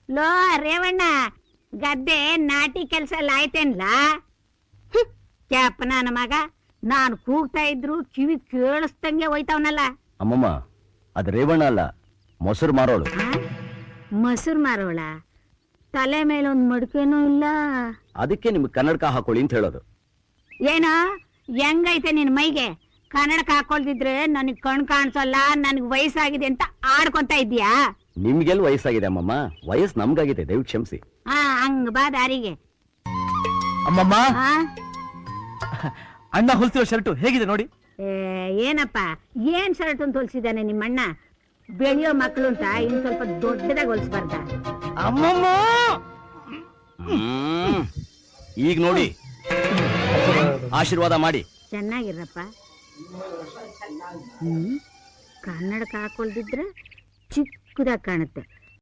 Low Revanna, ಗದ್ದೆ ನಾಟಿ ಕೆಲ್ಸ ಎಲ್ಲ ಆಯ್ತೇನ್ಲ? ಕ್ಯಾಪ ನನ್ನ ಮಗ, ನಾನು ಕೂಗ್ತಾ ಇದ್ರು ಕಿವಿ ಕೇಳಿಸ್ದಂಗೆ ಹೋಯ್ತಾವನಲ್ಲ. ಅಮ್ಮಮ್ಮ, ಅದ್ ರೇವಣ್ಣ ಅಲ್ಲ, ಮೊಸರು ಮಾರೋಳು. ಮೊಸರು ಮಾರೋಳ? ತಲೆ ಮೇಲೊಂದ್ ಮಡ್ಕೆನೂ ಇಲ್ಲ. ಅದಕ್ಕೆ ನಿಮ್ಗೆ ಕನ್ನಡಕ ಹಾಕೊಳ್ಳಿ ಅಂತ ಹೇಳೋದು. ಏನೋ ಹೆಂಗೈತೆ ನಿನ್ ಮೈಗೆ? ಕನ್ನಡಕ ಹಾಕೊಳ್ದಿದ್ರೆ ನನಗ್ ಕಣ್ ಕಾಣಿಸಲ್ಲ, ನನ್ಗ್ ವಯಸ್ಸಾಗಿದೆ ಅಂತ ಆಡ್ಕೊಂತ ಇದ್ಯಾ? ನಿಮ್ಗೆಲ್ ವಯಸ್ಸಾಗಿದೆ ಅಮ್ಮಮ್ಮ, ವಯಸ್ಸು ನಮ್ಗಾಗಿದೆ, ದಯವಿಟ್ಟು ಕ್ಷಮಿಸಿ. ಹಂಗ ಬಾ ದಾರಿಗೆ. ಅಮ್ಮಮ್ಮ, ಆ? ಅಣ್ಣ ಹೊಲ್ಸಿರೋ ಶರ್ಟು ಹೇಗಿದೆ ನೋಡಿ. ಏನಪ್ಪ, ಏನ್ ಶರ್ಟ್ ಅಂತ ಹೊಲ್ಸಿದಾನೆ ನಿಮ್ಮಣ್ಣ? ಬೆಳೆಯೋ ಮಕ್ಳು ಅಂತ ಇನ್ ಸ್ವಲ್ಪ ದೊಡ್ಡದಾಗಿ ಹೊಲ್ಸ್ಬಾರ್ದ? ಅಮ್ಮಮ್ಮ, ಈಗ ನೋಡಿ, ಆಶೀರ್ವಾದ ಮಾಡಿ. ಚೆನ್ನಾಗಿರಪ್ಪ. ಕನ್ನಡಕ ಹಾಕೊಳ್ದಿದ್ರೆ ಚಿಕ್ಕದಾಗಿ ಕಾಣುತ್ತೆ.